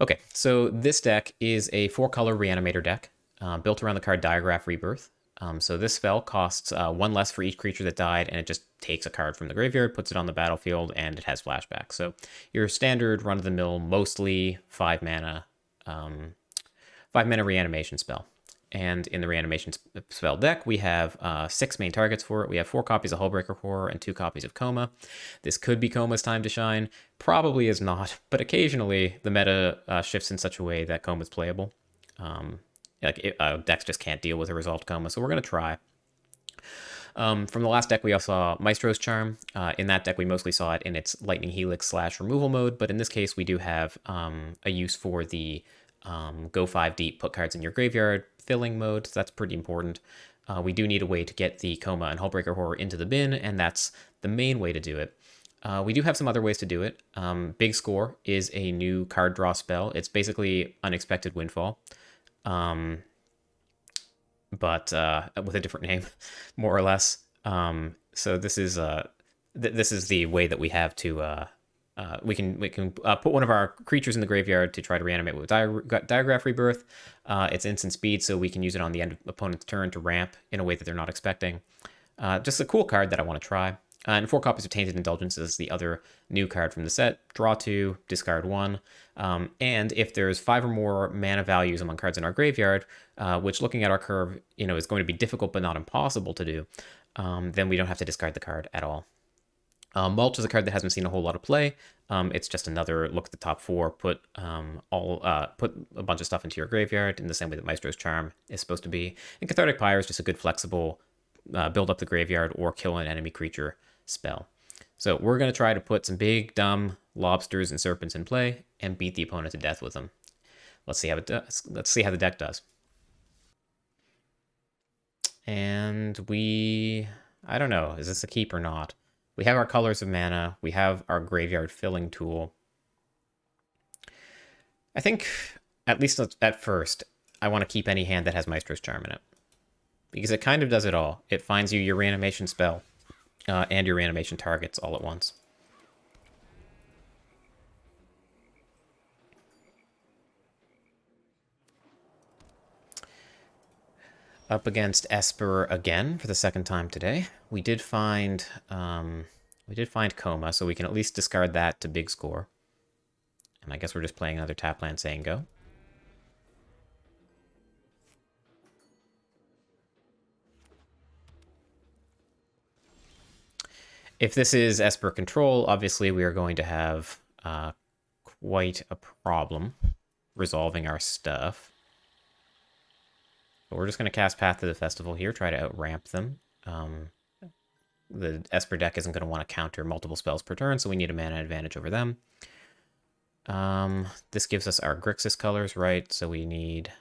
Okay, so this deck is a 4-color Reanimator deck built around the card Diagraph Rebirth. So this spell costs 1 less for each creature that died, and it just takes a card from the graveyard, puts it on the battlefield, and it has flashback. So your standard run-of-the-mill, mostly 5 mana reanimation spell. And in the reanimation spell deck, we have 6 main targets for it. We have 4 copies of Hullbreaker Horror and 2 copies of Coma. This could be Coma's time to shine. Probably is not, but occasionally the meta shifts in such a way that Coma's playable. Decks just can't deal with a resolved Coma, so we're going to try. From the last deck, we also saw Maestro's Charm. In that deck, we mostly saw it in its Lightning Helix / removal mode, but in this case, we do have a use for the go 5 deep, put cards in your graveyard filling mode. So that's pretty important. We do need a way to get the Coma and Hullbreaker Horror into the bin, and that's the main way to do it. We do have some other ways to do it. Big Score is a new card draw spell. It's basically Unexpected Windfall, but with a different name, more or less. So this is the way that we have to we can put one of our creatures in the graveyard to try to reanimate with Diagraph Rebirth. It's instant speed, so we can use it on the end of opponent's turn to ramp in a way that they're not expecting. Just a cool card that I want to try. And 4 copies of Tainted Indulgence is the other new card from the set. Draw 2, discard 1. And if there's 5 or more mana values among cards in our graveyard, which looking at our curve, is going to be difficult but not impossible to do, then we don't have to discard the card at all. Mulch is a card that hasn't seen a whole lot of play. It's just another look at the top 4, put a bunch of stuff into your graveyard in the same way that Maestro's Charm is supposed to be. And Cathartic Pyre is just a good flexible build up the graveyard or kill an enemy creature spell. So we're going to try to put some big, dumb lobsters and serpents in play and beat the opponent to death with them. Let's see how it does. Let's see how the deck does. And I don't know, is this a keep or not? We have our Colors of Mana. We have our Graveyard Filling tool. I think, at least at first, I want to keep any hand that has Maestro's Charm in it. Because it kind of does it all. It finds you your reanimation spell and your reanimation targets all at once. Up against Esper again for the second time today. We did find Coma, so we can at least discard that to Big Score. And I guess we're just playing another tap land saying go. If this is Esper control, obviously we are going to have quite a problem resolving our stuff. But we're just going to cast Path to the Festival here, try to outramp them. The Esper deck isn't going to want to counter multiple spells per turn, so we need a mana advantage over them. This gives us our Grixis colors, right? So we need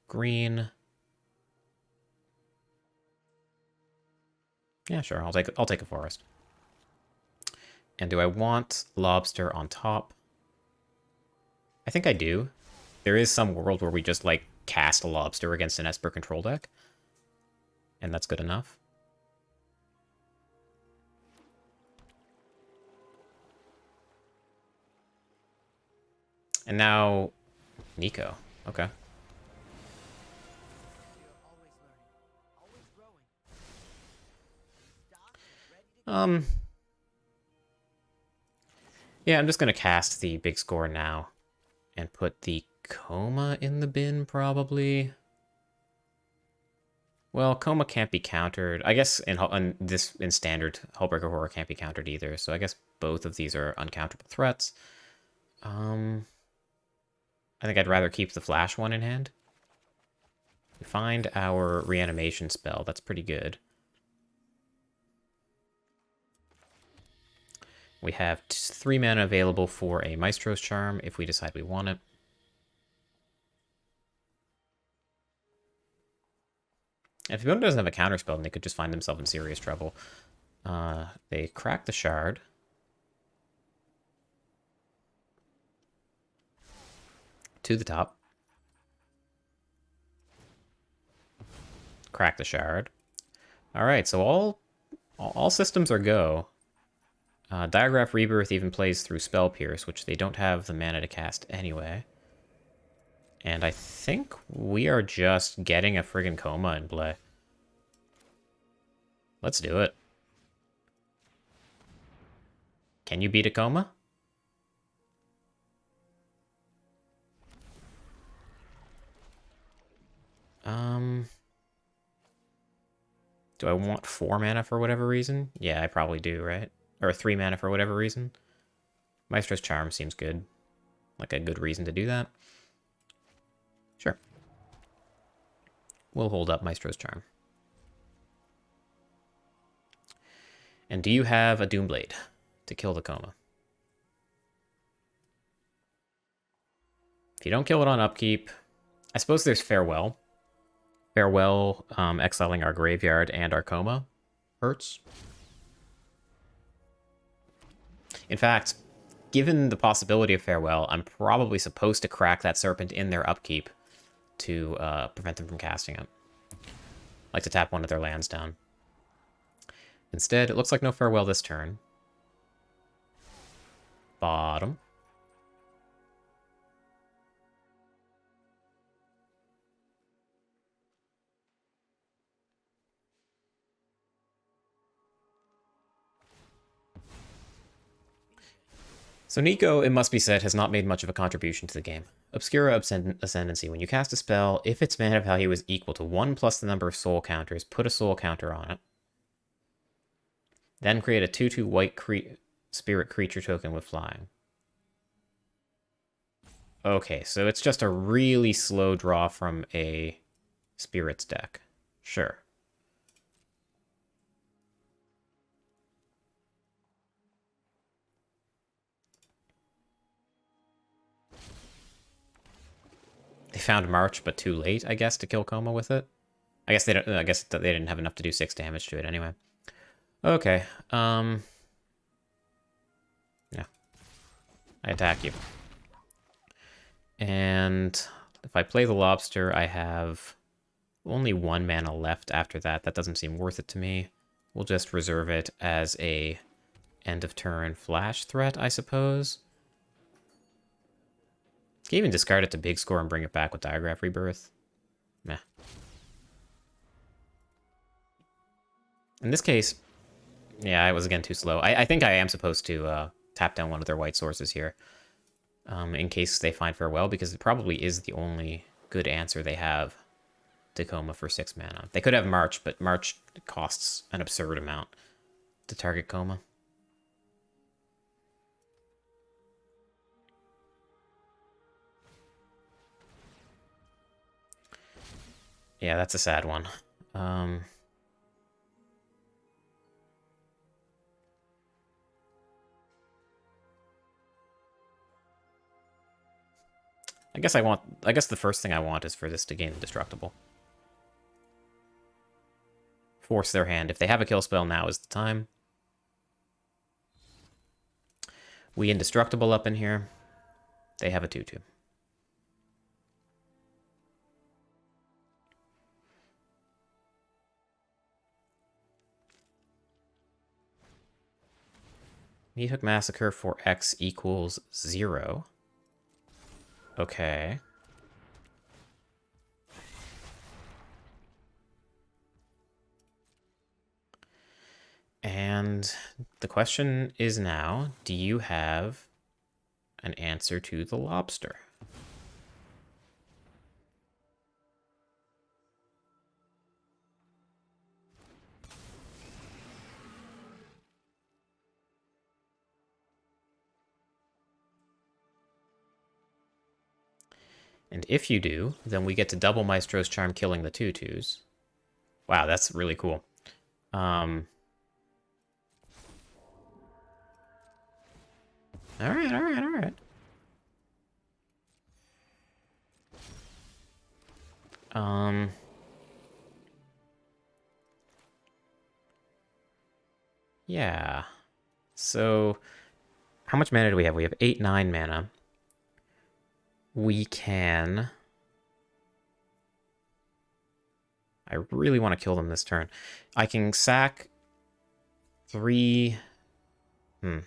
green. Yeah, sure. I'll take a forest. And do I want Lobster on top? I think I do. There is some world where we just, cast a Lobster against an Esper control deck. And that's good enough. And now... Nico. Okay. Yeah, I'm just going to cast the Big Score now and put the Coma in the bin, probably. Well, Coma can't be countered. I guess in standard, Hullbreaker Horror can't be countered either, so I guess both of these are uncounterable threats. I think I'd rather keep the Flash one in hand. We find our reanimation spell. That's pretty good. We have 3 mana available for a Maestro's Charm if we decide we want it. If the opponent doesn't have a counterspell, then they could just find themselves in serious trouble. They crack the Shard. To the top. Crack the Shard. Alright, so all systems are go. Diagraph Rebirth even plays through Spell Pierce, which they don't have the mana to cast anyway. And I think we are just getting a friggin' coma in play. Let's do it. Can you beat a coma? Do I want 4 mana for whatever reason? Yeah, I probably do, right? Or 3 mana for whatever reason. Maestro's Charm seems good. Like a good reason to do that. Sure. We'll hold up Maestro's Charm. And do you have a Doomblade to kill the coma? If you don't kill it on upkeep, I suppose there's Farewell. Farewell, exiling our graveyard and our coma hurts. In fact, given the possibility of Farewell, I'm probably supposed to crack that Serpent in their upkeep to prevent them from casting it. Like to tap one of their lands down. Instead, it looks like no Farewell this turn. Bottom. So Nico, it must be said, has not made much of a contribution to the game. Obscura Ascendancy. When you cast a spell, if its mana value is equal to 1 plus the number of soul counters, put a soul counter on it. Then create a 2/2 white spirit creature token with flying. Okay, so it's just a really slow draw from a spirits deck. Sure. They found March, but too late, I guess, to kill Coma with it. I guess they don't. I guess they didn't have enough to do 6 damage to it anyway. Okay. Yeah. I attack you. And if I play the Lobster, I have only 1 mana left after that. That doesn't seem worth it to me. We'll just reserve it as a end of turn flash threat, I suppose. Can even discard it to big score and bring it back with Diagraph Rebirth. Meh. In this case, yeah, I was again too slow. I think I am supposed to tap down one of their white sources here. In case they find Farewell, because it probably is the only good answer they have to Coma for 6 mana. They could have March, but March costs an absurd amount to target Coma. Yeah, that's a sad one. I guess the first thing I want is for this to gain Indestructible. Force their hand. If they have a kill spell, now is the time. We Indestructible up in here. They have a 2/2. Meathook Massacre for X equals 0. Okay. And the question is now, do you have an answer to the Lobster? And if you do, then we get to double Maestro's Charm, killing the 2/2s. Wow, that's really cool. Alright. Yeah. So, how much mana do we have? We have 8, 9 mana. We can... I really want to kill them this turn. I can sack 3... I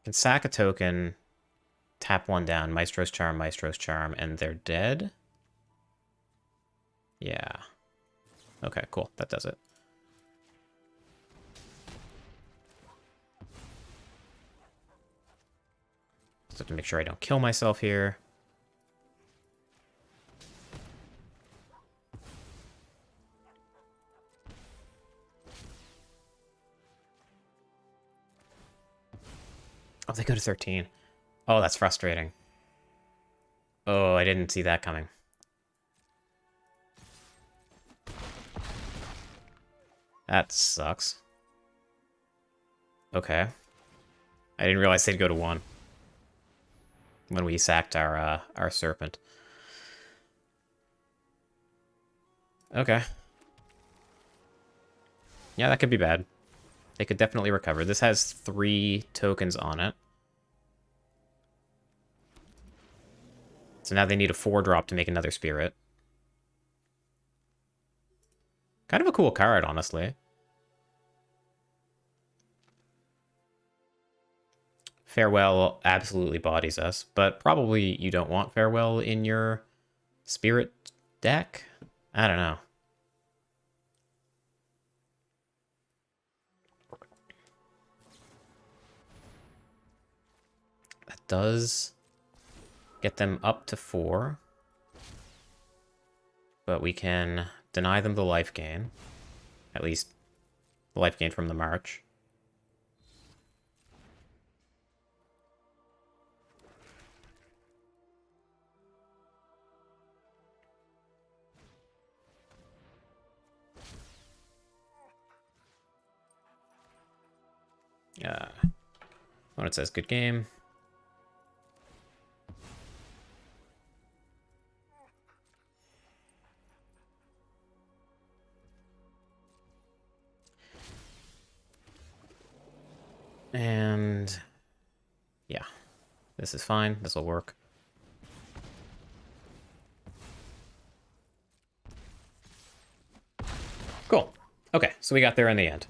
can sack a token Tap one down. Maestro's Charm, and they're dead? Yeah. Okay, cool. That does it. Just have to make sure I don't kill myself here. Oh, they go to 13. Oh, that's frustrating. Oh, I didn't see that coming. That sucks. Okay. I didn't realize they'd go to 1 when we sacked our serpent. Okay. Yeah, that could be bad. They could definitely recover. This has 3 tokens on it. So now they need a 4-drop to make another spirit. Kind of a cool card, honestly. Farewell absolutely bodies us, but probably you don't want Farewell in your spirit deck? I don't know. That does get them up to 4. But we can deny them the life gain. At least the life gain from the march. When it says good game. And yeah, this is fine. This will work. Cool. Okay, so we got there in the end.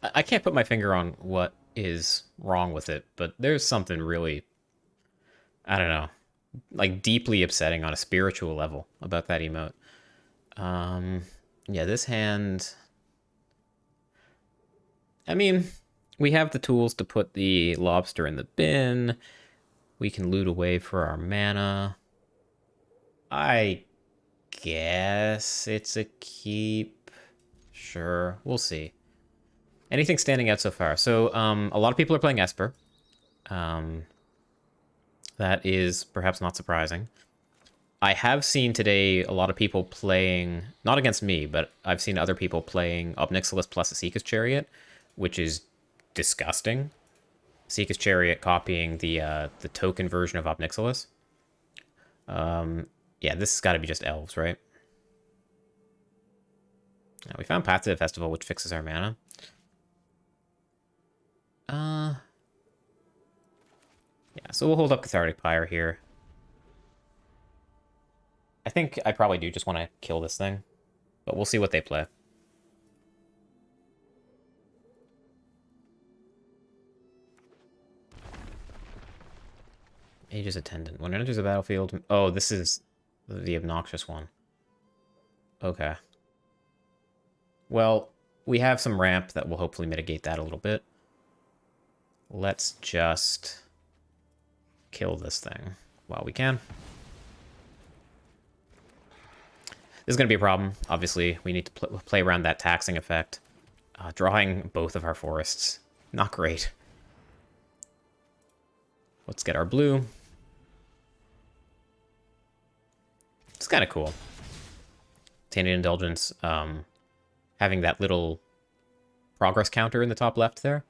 I can't put my finger on what is wrong with it, but there's something really, I don't know, like deeply upsetting on a spiritual level about that emote. Yeah, this hand, I mean, we have the tools to put the lobster in the bin. We can loot away for our mana. I guess it's a keep. Sure, we'll see. Anything standing out so far? So, a lot of people are playing Esper. That is perhaps not surprising. I have seen today a lot of people playing, not against me, but I've seen other people playing Obnixilis plus a Seeker's Chariot, which is disgusting. Seeker's Chariot copying the token version of Obnixilis. Yeah, this has got to be just elves, right? Now, we found Path to the Festival, which fixes our mana. Yeah, so we'll hold up Cathartic Pyre here. I think I probably do just want to kill this thing, but we'll see what they play. Aegis Attendant. When it enters the battlefield... Oh, this is the obnoxious one. Okay. Well, we have some ramp that will hopefully mitigate that a little bit. Let's just kill this thing while we can. This is going to be a problem. Obviously, we need to play around that taxing effect. Drawing both of our forests. Not great. Let's get our blue. It's kind of cool. Tainted Indulgence, having that little progress counter in the top left there.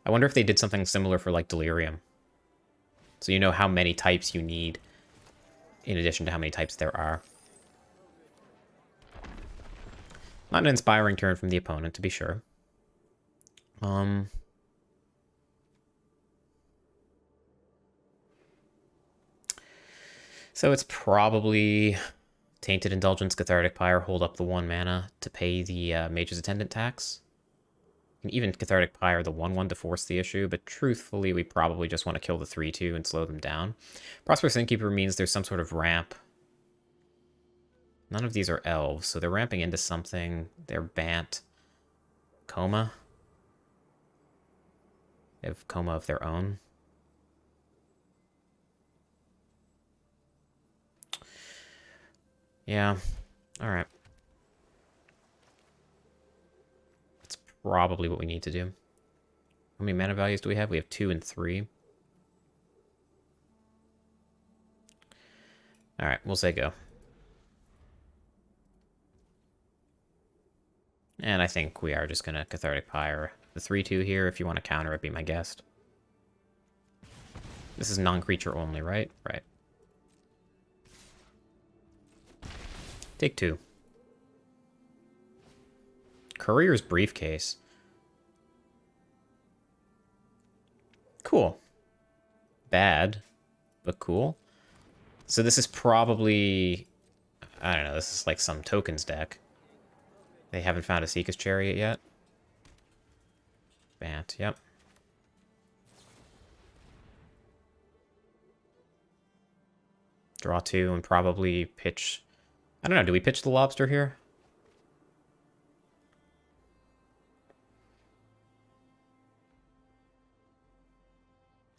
I wonder if they did something similar for, like, Delirium. So you know how many types you need in addition to how many types there are. Not an inspiring turn from the opponent, to be sure. So it's probably Tainted Indulgence, Cathartic Pyre, hold up the 1 mana to pay the Mage's Attendant tax. can even Cathartic Pyre the 1/1 to force the issue, but truthfully, we probably just want to kill the 3/2 and slow them down. Prosperous Innkeeper means there's some sort of ramp. None of these are elves, so they're ramping into something. They're Bant. Coma. They have Coma of their own. Yeah. Alright. That's probably what we need to do. How many mana values do we have? We have 2 and 3. Alright, we'll say go. And I think we are just going to Cathartic Pyre the 3/2 here. If you want to counter it, be my guest. This is non-creature only, right? Right. Take 2. Courier's Briefcase. Cool. Bad, but cool. So this is probably... I don't know, this is like some tokens deck. They haven't found a Seeker's Chariot yet. Bant, yep. Draw 2 and probably pitch... I don't know, do we pitch the Lobster here?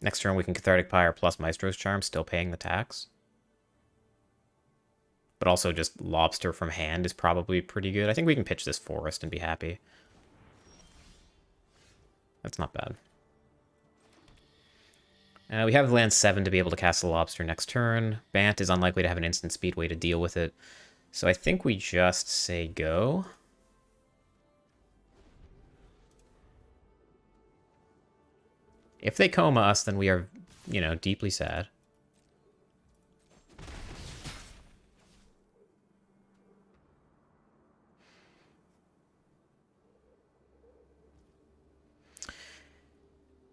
Next turn we can Cathartic Pyre plus Maestro's Charm, still paying the tax. But also just Lobster from hand is probably pretty good. I think we can pitch this Forest and be happy. That's not bad. We have land 7 to be able to cast the Lobster next turn. Bant is unlikely to have an instant speed way to deal with it. So I think we just say go. If they Coma us, then we are, you know, deeply sad.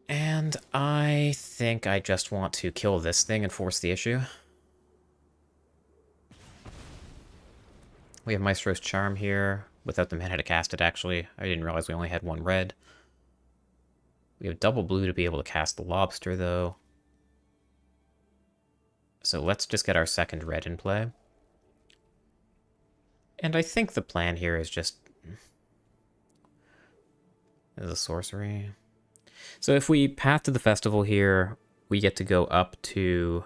And I think I just want to kill this thing and force the issue. We have Maestro's Charm here, without the mana to cast it, actually. I didn't realize we only had 1 red. We have double blue to be able to cast the Lobster, though. So let's just get our second red in play. And I think the plan here is just... There's a sorcery. So if we Path to the Festival here, we get to go up to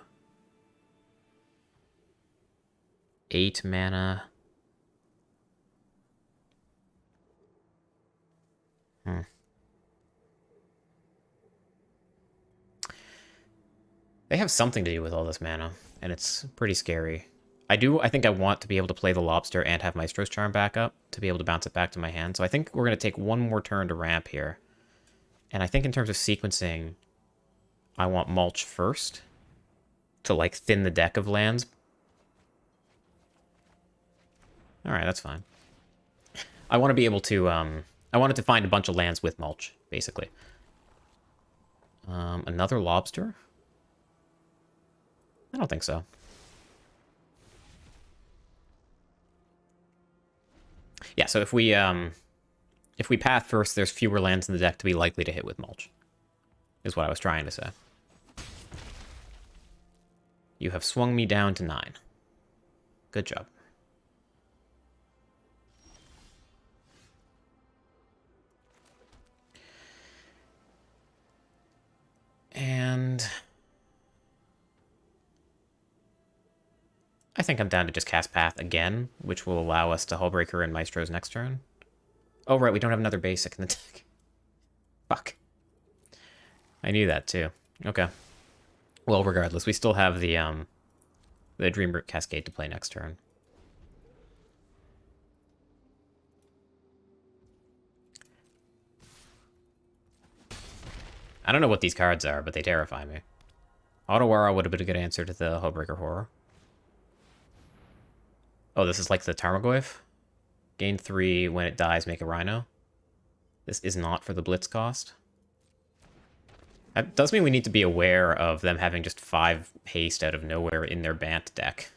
8 mana. They have something to do with all this mana, and it's pretty scary. I think I want to be able to play the Lobster and have Maestro's Charm back up to be able to bounce it back to my hand. So I think we're going to take 1 more turn to ramp here. And I think in terms of sequencing, I want Mulch first to, like, thin the deck of lands. Alright, that's fine. I want to be able to, I wanted to find a bunch of lands with Mulch, basically. Another Lobster? I don't think so. Yeah, so if we path first, there's fewer lands in the deck to be likely to hit with Mulch, is what I was trying to say. You have swung me down to 9. Good job. And... I think I'm down to just cast Path again, which will allow us to Hullbreaker and Maestro's next turn. Oh, right, we don't have another basic in the deck. Fuck. I knew that, too. Okay. Well, regardless, we still have the Dreamroot Cascade to play next turn. I don't know what these cards are, but they terrify me. Otawara would have been a good answer to the Hullbreaker Horror. Oh, this is like the Tarmogoyf? Gain 3, when it dies, make a Rhino. This is not for the Blitz cost. That does mean we need to be aware of them having just 5 haste out of nowhere in their Bant deck.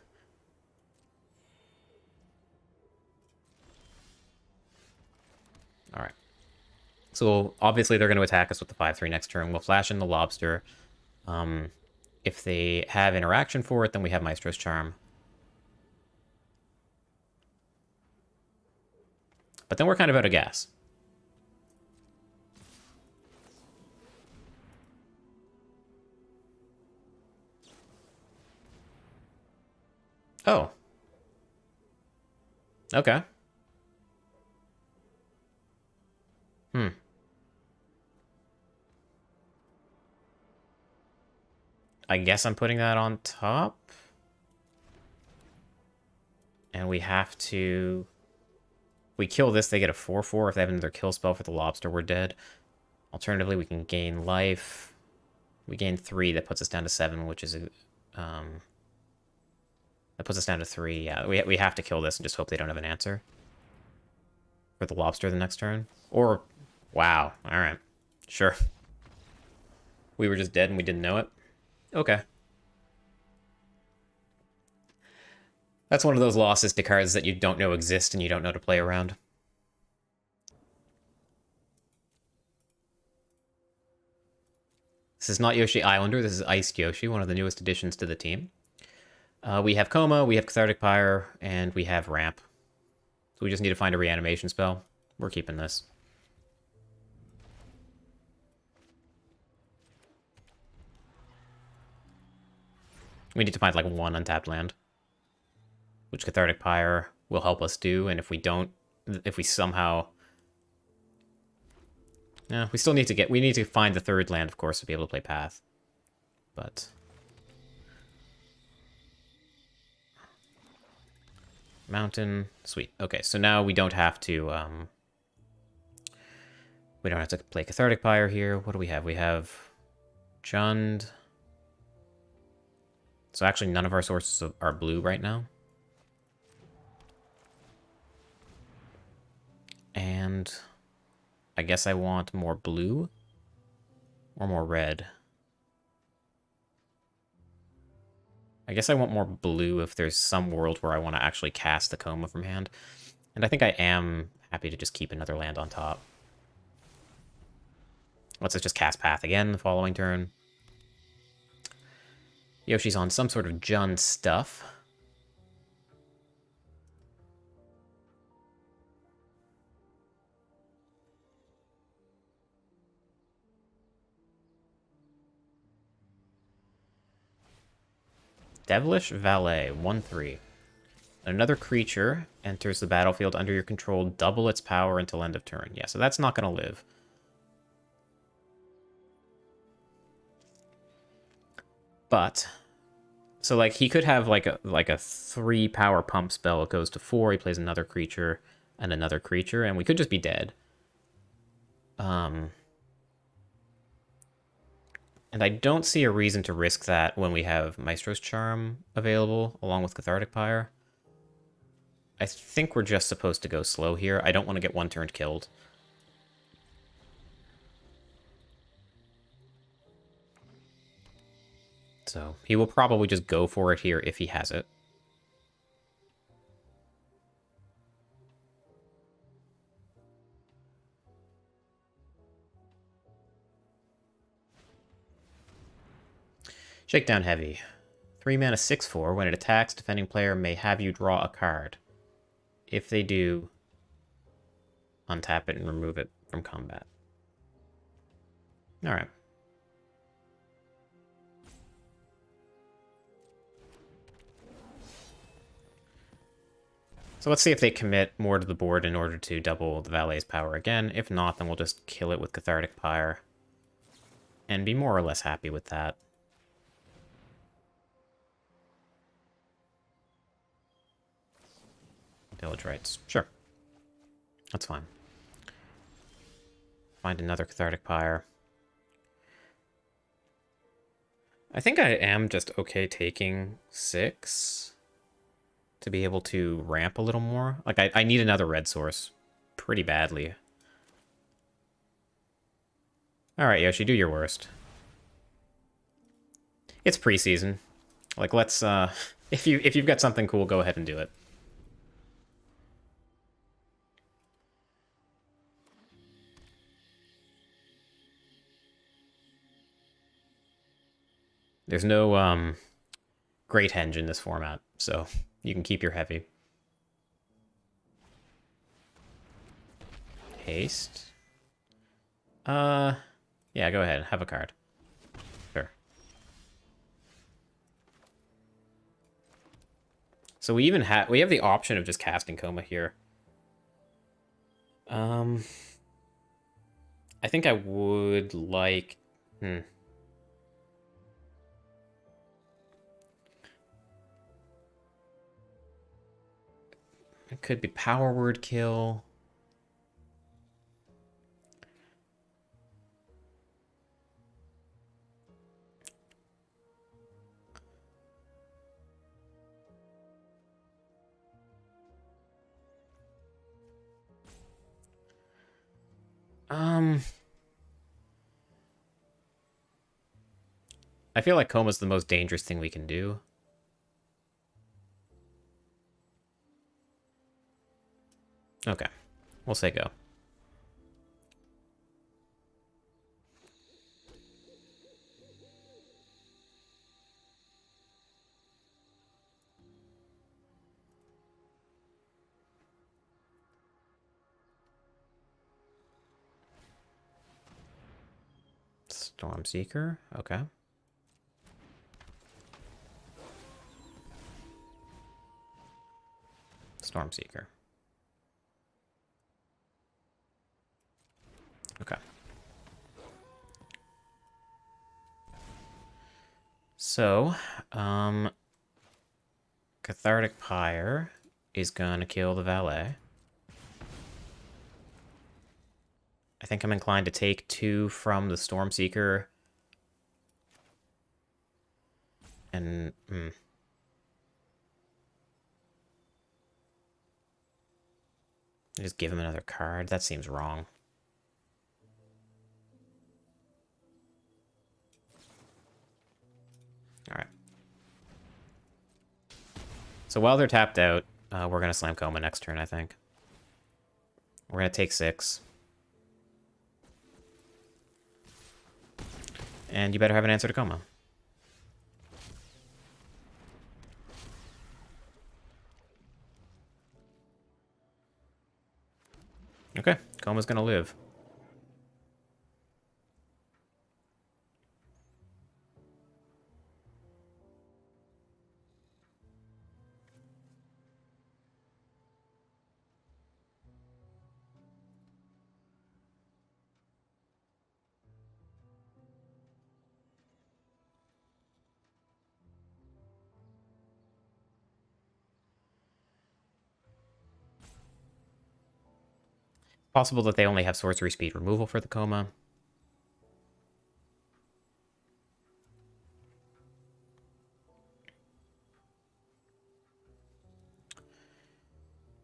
Alright. So obviously they're going to attack us with the 5/3 next turn. We'll flash in the lobster. If they have interaction for it, then we have Maestro's Charm. But then we're kind of out of gas. Oh. Okay. I guess I'm putting that on top. And we have to... If we kill this, they get a 4/4. If they have another kill spell for the lobster, we're dead. Alternatively, we can gain life. We gain 3. That puts us down to 7, which is a... that puts us down to 3. Yeah, we have to kill this and just hope they don't have an answer for the lobster the next turn. Or... Wow. Alright. Sure. We were just dead and we didn't know it. Okay. That's one of those losses to cards that you don't know exist and you don't know to play around. This is not Yoshi Islander, this is Iced Yoshi, one of the newest additions to the team. We have Coma, we have Cathartic Pyre, and we have Ramp. So we just need to find a reanimation spell. We're keeping this. We need to find like one untapped land, which Cathartic Pyre will help us do, and if we don't, if we somehow... Yeah, we still need to get... We need to find the third land, of course, to be able to play Path. But... Mountain. Sweet. Okay, so now we don't have to... we don't have to play Cathartic Pyre here. What do we have? We have... Jund. So actually none of our sources are blue right now. And I guess I want more blue or more red. I guess I want more blue if there's some world where I want to actually cast the Coma from hand. And I think I am happy to just keep another land on top. Let's just cast Path again the following turn. Yoshi's on some sort of Jund stuff. Devilish Valet, 1/3. Another creature enters the battlefield under your control, double its power until end of turn. Yeah, so that's not going to live. But, so like he could have like a 3 power pump spell. It goes to 4. He plays another creature, and we could just be dead. And I don't see a reason to risk that when we have Maestro's Charm available, along with Cathartic Pyre. I think we're just supposed to go slow here. I don't want to get one turn killed. So he will probably just go for it here if he has it. Shakedown Heavy. 3 mana 6/4. When it attacks, defending player may have you draw a card. If they do, untap it and remove it from combat. Alright. So let's see if they commit more to the board in order to double the Valet's power again. If not, then we'll just kill it with Cathartic Pyre. And be more or less happy with that. Village Rights. Sure. That's fine. Find another Cathartic Pyre. I think I am just okay taking 6 to be able to ramp a little more. Like, I need another red source pretty badly. Alright, Yoshi, do your worst. It's preseason. Like, let's, if you've got something cool, go ahead and do it. There's no great henge in this format, so you can keep your heavy. Haste. Yeah, go ahead. Have a card. Sure. So we have the option of just casting Coma here. I think I would like. It could be power word kill. I feel like Coma's the most dangerous thing we can do. Okay. We'll say go. Stormseeker. Okay. Stormseeker. Okay. So, Cathartic Pyre is gonna kill the valet. I think I'm inclined to take 2 from the Stormseeker. And, just give him another card. That seems wrong. Alright. So while they're tapped out, we're going to slam Coma next turn, I think. We're going to take 6. And you better have an answer to Coma. Okay, Coma's going to live. Possible that they only have sorcery speed removal for the Coma.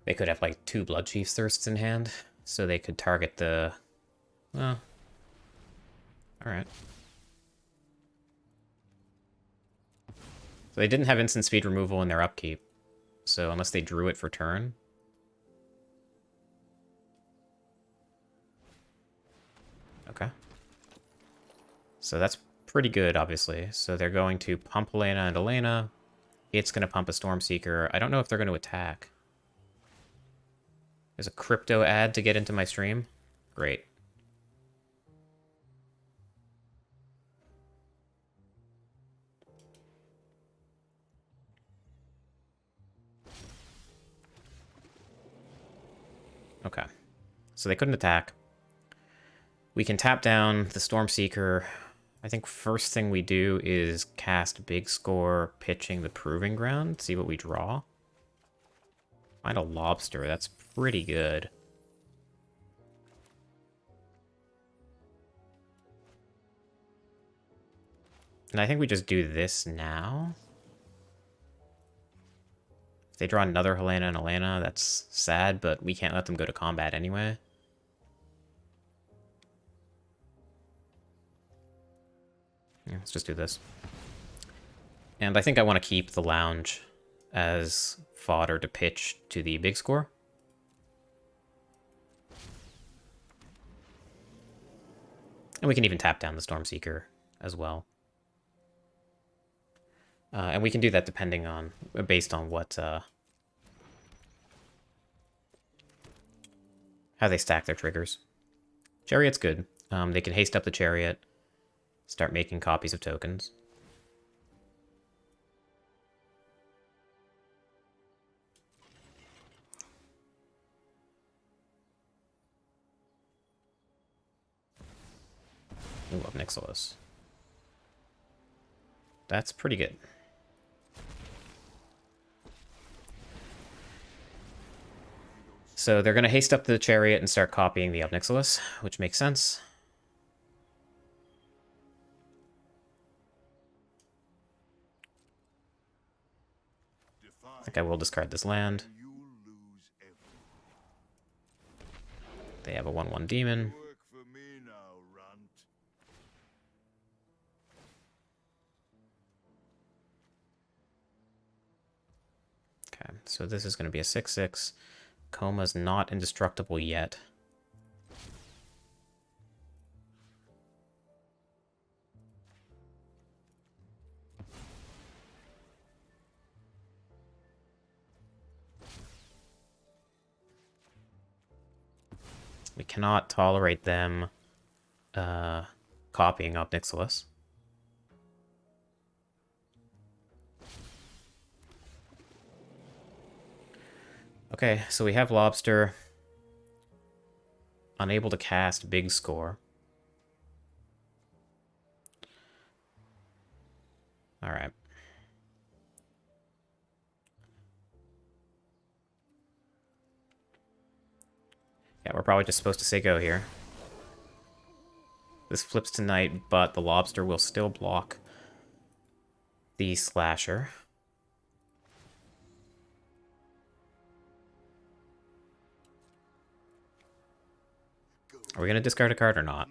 They could have like 2 Bloodchief's Thirsts in hand, so they could target the... Well... Alright. So they didn't have instant speed removal in their upkeep, so unless they drew it for turn... Okay. So that's pretty good, obviously. So they're going to pump Helena and Elena. It's going to pump a Stormseeker. I don't know if they're going to attack. There's a crypto ad to get into my stream. Great. Okay. So they couldn't attack. We can tap down the Stormseeker. I think first thing we do is cast Big Score, pitching the Proving Ground, see what we draw. Find a Lobster, that's pretty good. And I think we just do this now. If they draw another Helena and Elena, that's sad, but we can't let them go to combat anyway. Yeah, let's just do this. And I think I want to keep the Lounge as fodder to pitch to the Big Score. And we can even tap down the Stormseeker as well. And we can do that depending on, based on what, how they stack their triggers. Chariot's good. They can haste up the chariot, start making copies of tokens. Ooh, up Nixilis. That's pretty good. So they're going to haste up the chariot and start copying the Nixilis, which makes sense. I think I will discard this land. They have a 1/1 demon. Okay, so this is going to be a 6/6. Coma's not indestructible yet. We cannot tolerate them copying up Nixilis. Okay, so we have Lobster. Unable to cast Big Score. Alright. Yeah, we're probably just supposed to say go here. This flips tonight, but the Lobster will still block the Slasher. Are we going to discard a card or not?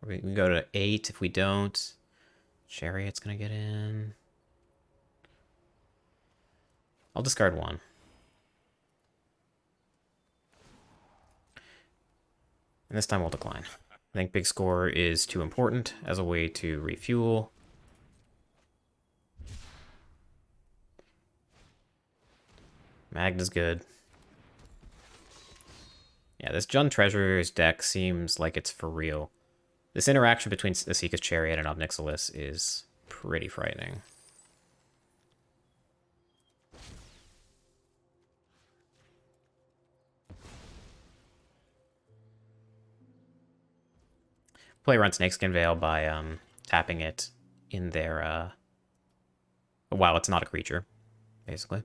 We can go to 8 if we don't. Chariot's going to get in. I'll discard 1. And this time we'll decline. I think Big Score is too important as a way to refuel. Magda's good. Yeah, this Jund Treasurer's deck seems like it's for real. This interaction between Asika's Chariot and Ob Nixilis is pretty frightening. Play around Snakeskin Veil by tapping it in their... Wow, it's not a creature, basically.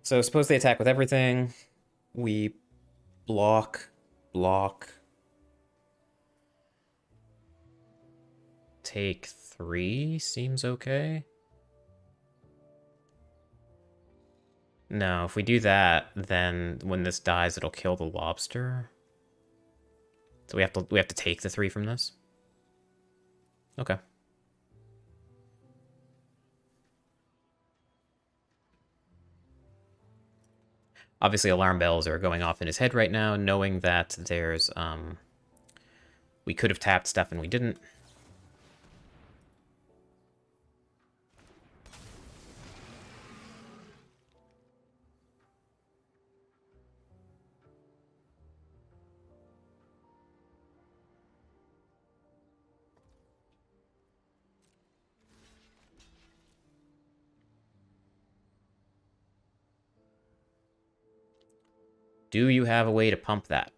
So suppose they attack with everything. We block. Take 3 seems okay. No, if we do that, then when this dies, it'll kill the Lobster. So we have to take the 3 from this. Okay. Obviously, alarm bells are going off in his head right now, knowing that there's, we could have tapped stuff and we didn't. Do you have a way to pump that?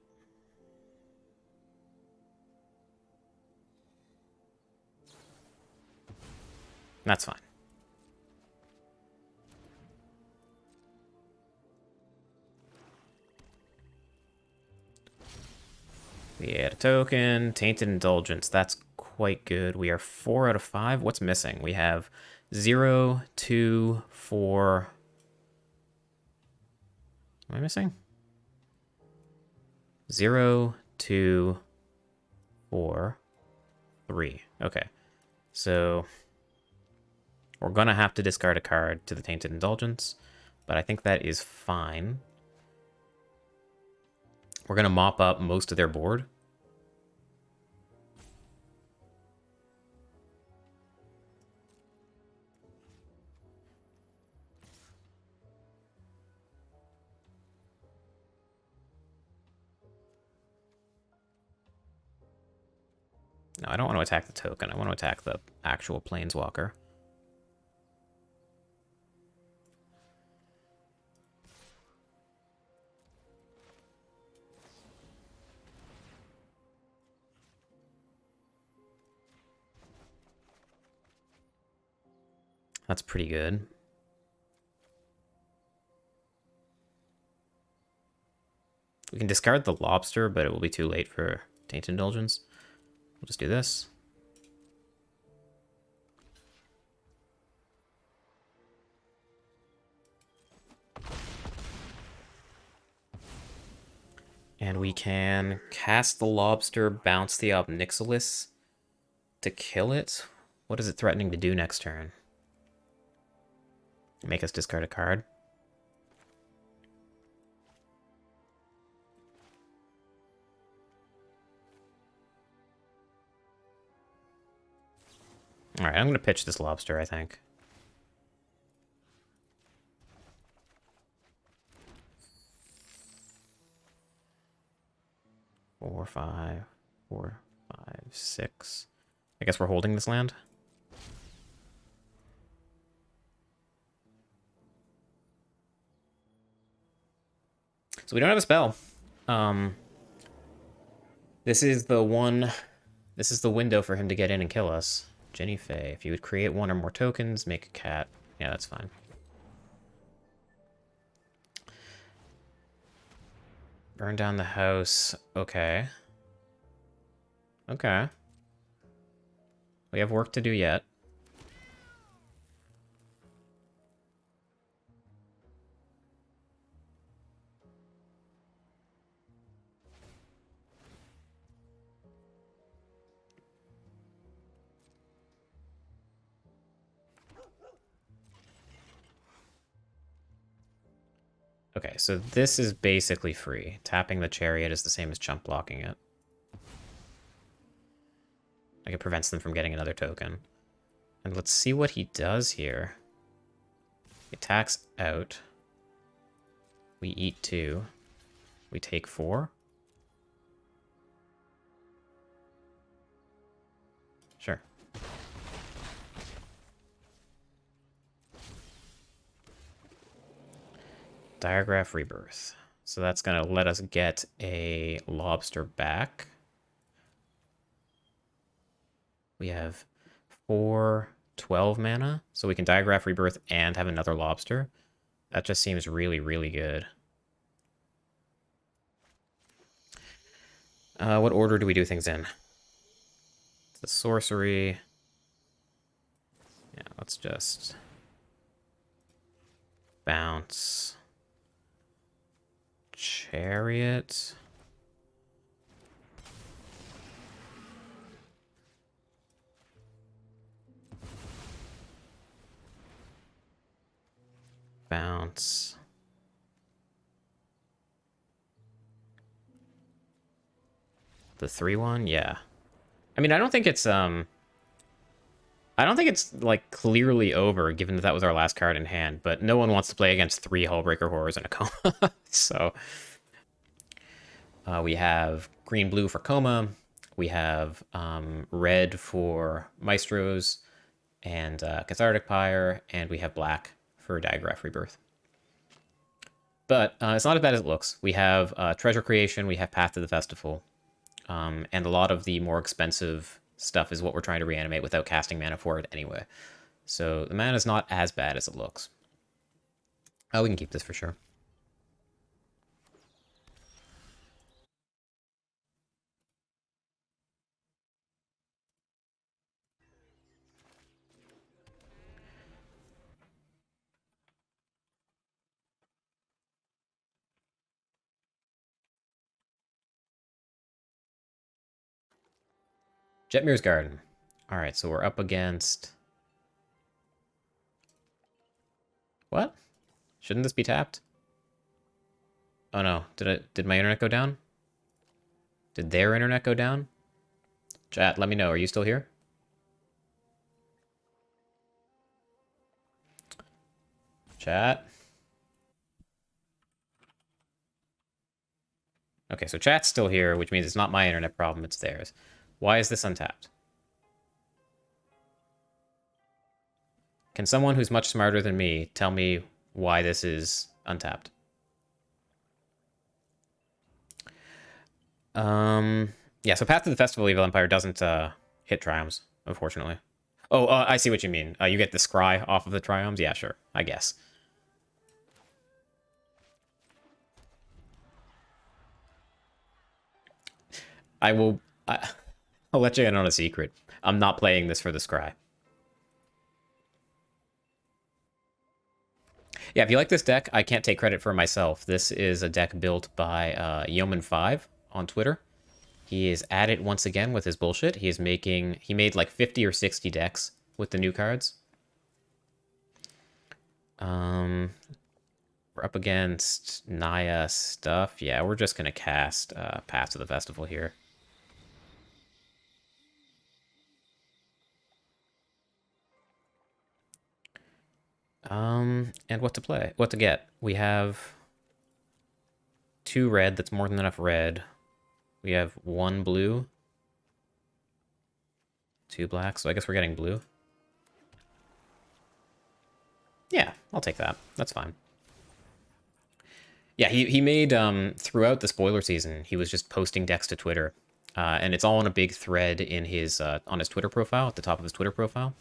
That's fine. We add a token. Tainted Indulgence. That's quite good. We are 4 out of 5. What's missing? We have 0, 2, 4. Am I missing? 0, 2, 4, 3. Okay. So We're gonna have to discard a card to the Tainted Indulgence, but I think that is fine. We're gonna mop up most of their board. No, I don't want to attack the token. I want to attack the actual Planeswalker. That's pretty good. We can discard the Lobster, but it will be too late for Tainted Indulgence. We'll just do this. And we can cast the Lobster, bounce the Obnixilis to kill it. What is it threatening to do next turn? Make us discard a card. Alright, I'm going to pitch this Lobster, I think. Four, five, 6. I guess we're holding this land. So we don't have a spell. This is the window for him to get in and kill us. Jenny Faye. If you would create one or more tokens, make a cat. Yeah, that's fine. Burn down the house. Okay. Okay. We have work to do yet. Okay, so this is basically free. Tapping the Chariot is the same as chump blocking it. Like, it prevents them from getting another token. And let's see what he does here. He attacks out. We eat 2. We take 4. Sure. Diagraph Rebirth. So that's going to let us get a Lobster back. We have 4, 12 mana, so we can Diagraph Rebirth and have another Lobster. That just seems really, really good. What order do we do things in? The sorcery. Yeah, let's just bounce. Chariot. Bounce. The 3-1? Yeah. I mean, I don't think it's like clearly over, given that that was our last card in hand, but no one wants to play against 3 Hullbreaker Horrors in a coma. So we have green-blue for Coma. We have red for Maestros and Cathartic Pyre, and we have black for Diagraph Rebirth. But it's not as bad as it looks. We have Treasure Creation, we have Path to the Festival, and a lot of the more expensive stuff is what we're trying to reanimate without casting mana for it anyway. So the mana is not as bad as it looks. Oh, we can keep this for sure. Jetmir's Garden. All right, so we're up against What? Shouldn't this be tapped? Oh no, did my internet go down? Did their internet go down? Chat, let me know. Are you still here? Chat? Okay, so chat's still here, which means it's not my internet problem, it's theirs. Why is this untapped? Can someone who's much smarter than me tell me why this is untapped? Yeah, so Path to the Festival of Evil Empire doesn't hit Triomes, unfortunately. Oh, I see what you mean. You get the scry off of the Triomes? Yeah, sure, I guess. I'll let you in on a secret. I'm not playing this for the scry. Yeah, if you like this deck, I can't take credit for myself. This is a deck built by Yeoman5 on Twitter. He is at it once again with his bullshit. He made like 50 or 60 decks with the new cards. We're up against Naya stuff. Yeah, we're just gonna cast Path to the Festival here. And what to play? What to get? We have 2 red. That's more than enough red. We have 1 blue. 2 black, so I guess we're getting blue. Yeah, I'll take that. That's fine. Yeah, he made, throughout the spoiler season, he was just posting decks to Twitter. And it's all in a big thread in his, on his Twitter profile, at the top of his Twitter profile.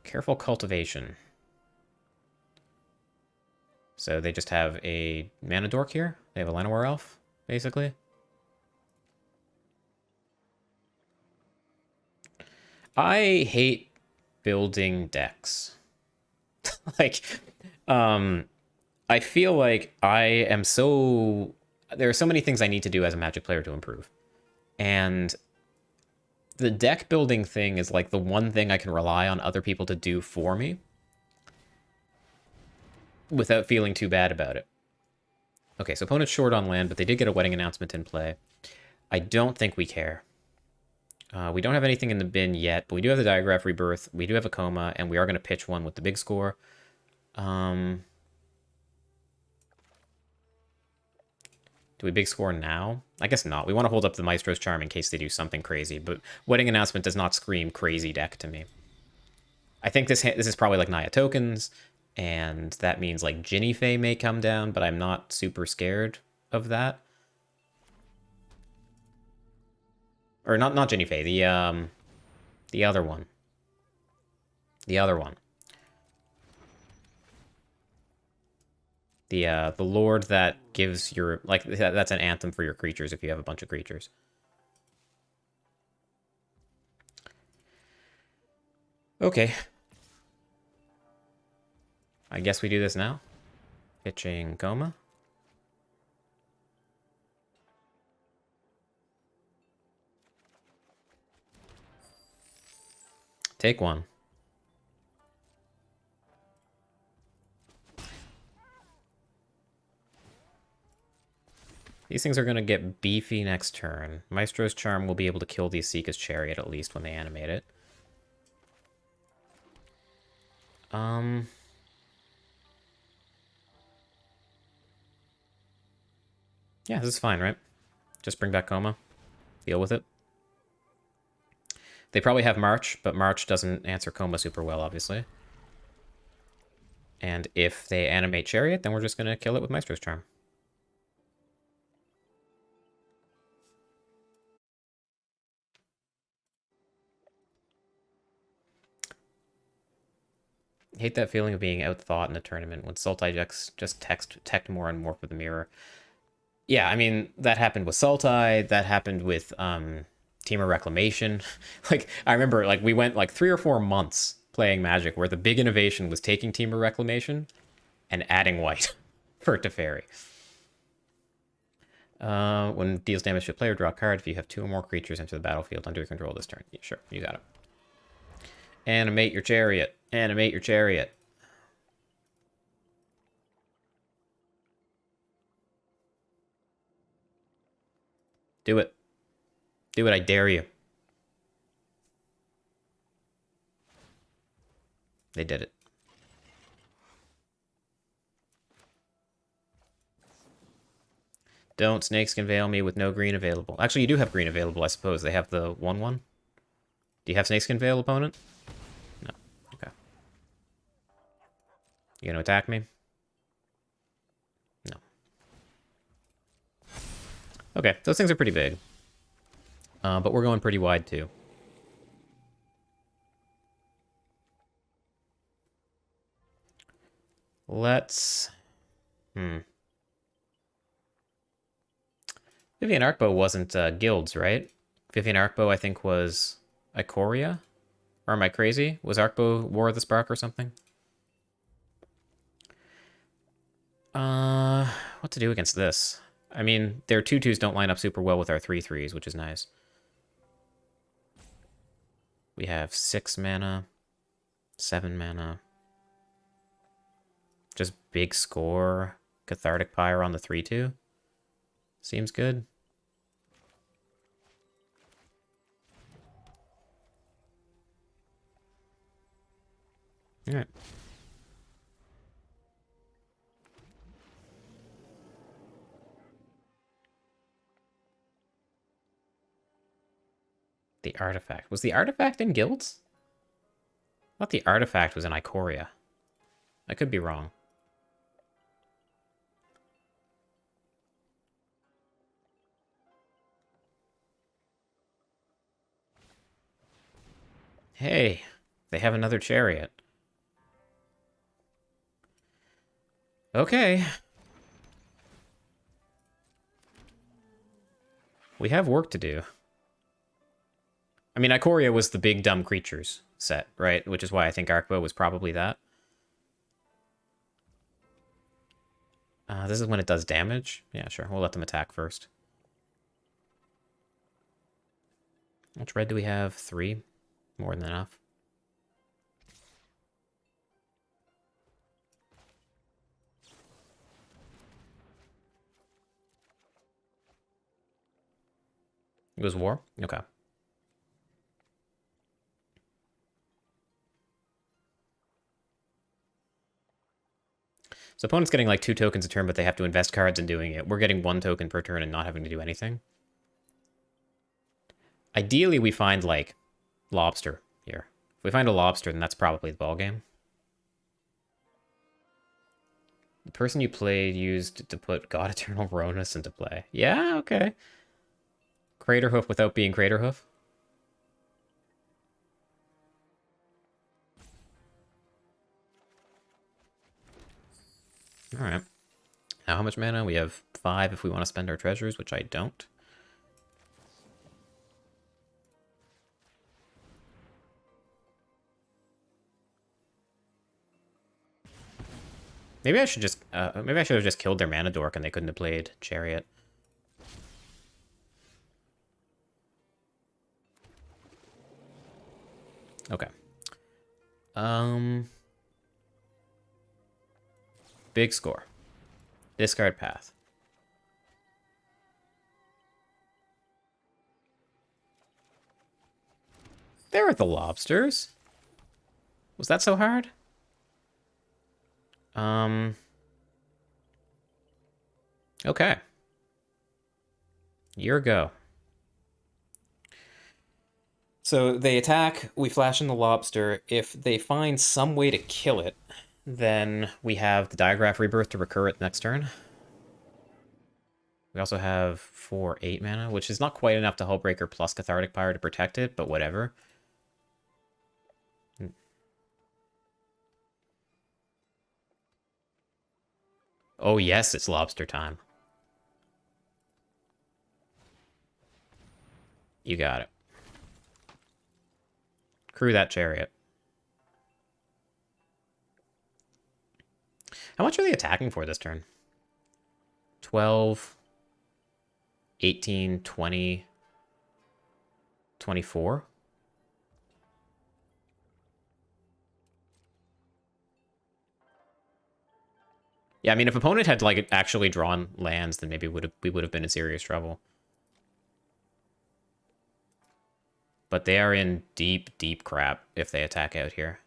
Careful Cultivation. So they just have a Mana Dork here. They have a Llanowar Elf, basically. I hate building decks. Like, I feel like I am so... There are so many things I need to do as a Magic player to improve. And the deck building thing is like the one thing I can rely on other people to do for me without feeling too bad about it. Okay, so opponent's short on land, but they did get a wedding announcement in play. I don't think we care. We don't have anything in the bin yet, but we do have the Diagraph Rebirth, we do have a Coma, and we are going to pitch one with the big score. Do we big score now? I guess not. We want to hold up the Maestro's Charm in case they do something crazy, but Wedding Announcement does not scream crazy deck to me. I think this is probably like Naya tokens, and that means like Ginny Fae may come down, but I'm not super scared of that. Or not Ginny Fae, the other one. The other one. The Lord that gives your... Like, that's an anthem for your creatures if you have a bunch of creatures. Okay. I guess we do this now. Pitching Coma. Take one. These things are going to get beefy next turn. Maestro's Charm will be able to kill the Asika's Chariot at least when they animate it. Yeah, this is fine, right? Just bring back Coma. Deal with it. They probably have March, but March doesn't answer Coma super well, obviously. And if they animate Chariot, then we're just going to kill it with Maestro's Charm. I hate that feeling of being outthought in a tournament when Sultai decks just tech more and more for the mirror. Yeah, I mean, that happened with Sultai, that happened with Temur Reclamation. Like, I remember, like, we went, like, 3 or 4 months playing Magic where the big innovation was taking Temur Reclamation and adding white for Teferi. When it deals damage to a player, draw a card. If you have 2 or more creatures enter the battlefield under your control this turn. Yeah, sure, you got it. Animate your Chariot. Animate your Chariot. Do it. Do it, I dare you. They did it. Don't. Snakes can veil me with no green available. Actually, you do have green available, I suppose. They have the 1/1. Do you have Snakeskin Veil, opponent? No. Okay. You gonna attack me? No. Okay, those things are pretty big. But we're going pretty wide, too. Let's... Vivian Arkbow wasn't guilds, right? Vivian Arkbow, I think, was Ikoria? Or am I crazy? Was Arkbow War of the Spark or something? What to do against this? I mean, their 2/2s don't line up super well with our 3/3s, which is nice. We have 6 mana, 7 mana. Just big score. Cathartic Pyre on the 3/2. Seems good. Alright. The artifact. Was the artifact in guilds? I thought the artifact was in Ikoria. I could be wrong. Hey, they have another chariot. Okay. We have work to do. I mean, Ikoria was the big dumb creatures set, right? Which is why I think Arkbow was probably that. This is when it does damage. Yeah, sure. We'll let them attack first. How much red do we have? 3. More than enough. It was war? Okay. So opponent's getting like 2 tokens a turn, but they have to invest cards in doing it. We're getting 1 token per turn and not having to do anything. Ideally, we find, like, lobster here. If we find a lobster, then that's probably the ballgame. The person you played used to put God Eternal Ronus into play. Yeah, okay. Craterhoof without being Craterhoof. Alright. Now, how much mana? We have 5 if we want to spend our treasures, which I don't. Maybe I should just, maybe I should have just killed their mana dork and they couldn't have played Chariot. Okay. Big score. Discard path. There are the lobsters. Was that so hard? Okay. Your go. So they attack, we flash in the lobster. If they find some way to kill it, then we have the Diagraph Rebirth to recur it next turn. We also have 4 8 mana, which is not quite enough to Hullbreaker plus Cathartic Pyre to protect it, but whatever. Oh yes, it's lobster time. You got it. Crew that chariot. How much are they attacking for this turn? 12, 18, 20, 24? Yeah, I mean, if opponent had like actually drawn lands, then maybe we would have been in serious trouble. But they are in deep, deep crap if they attack out here.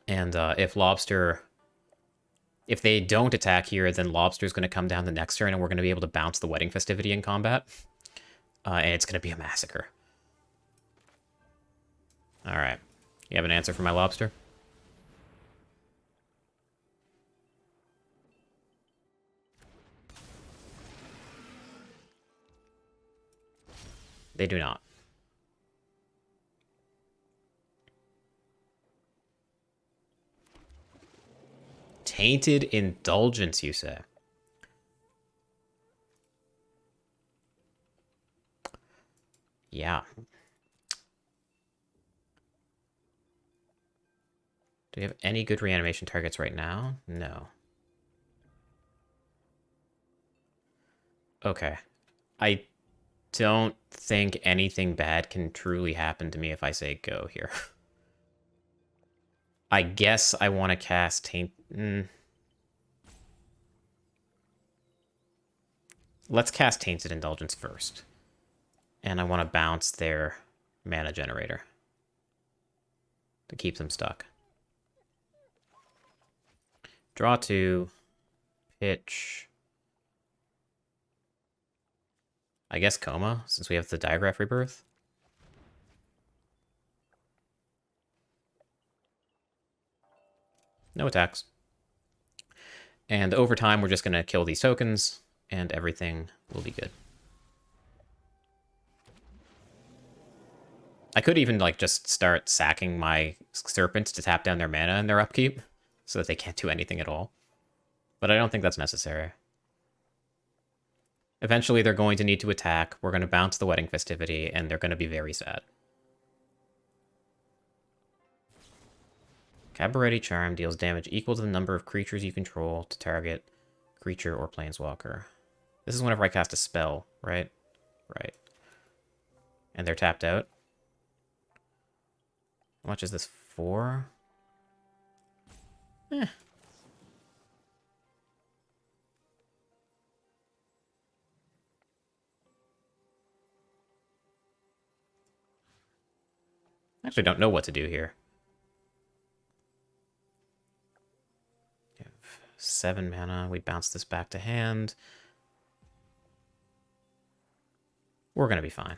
And if Lobster... If they don't attack here, then Lobster's going to come down the next turn, and we're going to be able to bounce the Wedding Festivity in combat. And it's going to be a massacre. Alright. You have an answer for my Lobster? They do not. Tainted Indulgence, you say? Yeah. Do we have any good reanimation targets right now? No. Okay. I don't think anything bad can truly happen to me if I say go here. I guess I want to cast Taint... Let's cast Tainted Indulgence first. And I want to bounce their mana generator to keep them stuck. Draw 2. Pitch. I guess Coma, since we have the Digraph Rebirth. No attacks. And over time, we're just going to kill these tokens, and everything will be good. I could even, like, just start sacking my Serpents to tap down their mana in their upkeep, so that they can't do anything at all. But I don't think that's necessary. Eventually, they're going to need to attack. We're going to bounce the Wedding Festivity, and they're going to be very sad. Cabaret Charm deals damage equal to the number of creatures you control to target creature or planeswalker. This is whenever I cast a spell, right? Right. And they're tapped out. How much is this for? Eh. I actually don't know what to do here. 7 mana. We bounce this back to hand. We're going to be fine.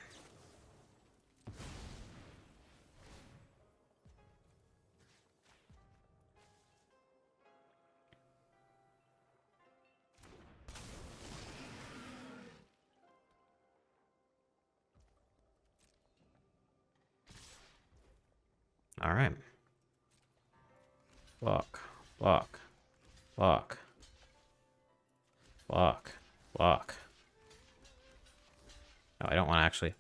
All right. Block, block, block, block, block. No, I don't want to actually...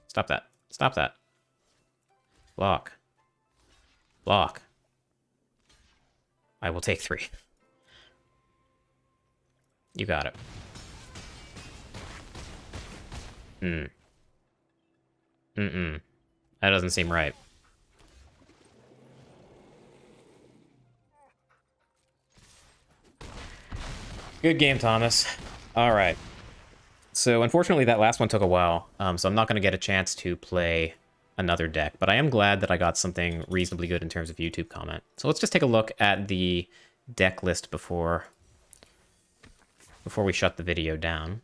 Stop that. Stop that. Block. Block. I will take 3. You got it. Mm-mm. That doesn't seem right. Good game, Thomas. All right. So unfortunately, that last one took a while, so I'm not going to get a chance to play another deck, but I am glad that I got something reasonably good in terms of YouTube comment. So let's just take a look at the deck list before we shut the video down.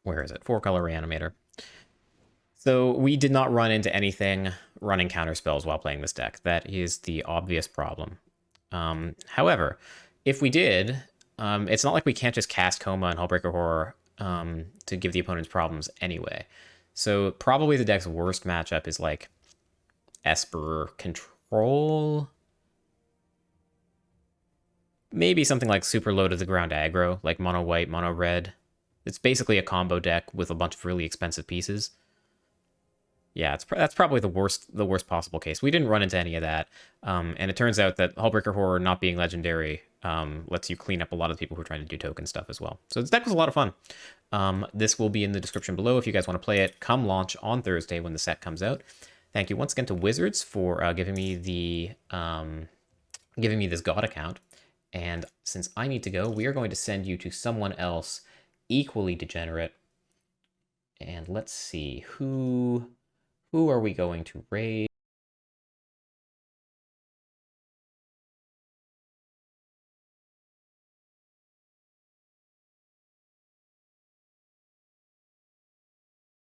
Where is it? 4-color Reanimator. So we did not run into anything running counter spells while playing this deck. That is the obvious problem. However, if we did... it's not like we can't just cast Coma and Hullbreaker Horror to give the opponents problems anyway. So probably the deck's worst matchup is like Esper Control. Maybe something like super low to the ground aggro, like mono white, mono red. It's basically a combo deck with a bunch of really expensive pieces. Yeah, that's probably the worst possible case. We didn't run into any of that, and it turns out that Hullbreaker Horror not being legendary lets you clean up a lot of the people who are trying to do token stuff as well. So this deck was a lot of fun. This will be in the description below if you guys want to play it. Come launch on Thursday when the set comes out. Thank you once again to Wizards for giving me this God account, And since I need to go, we are going to send you to someone else equally degenerate. And let's see, who are we going to raid?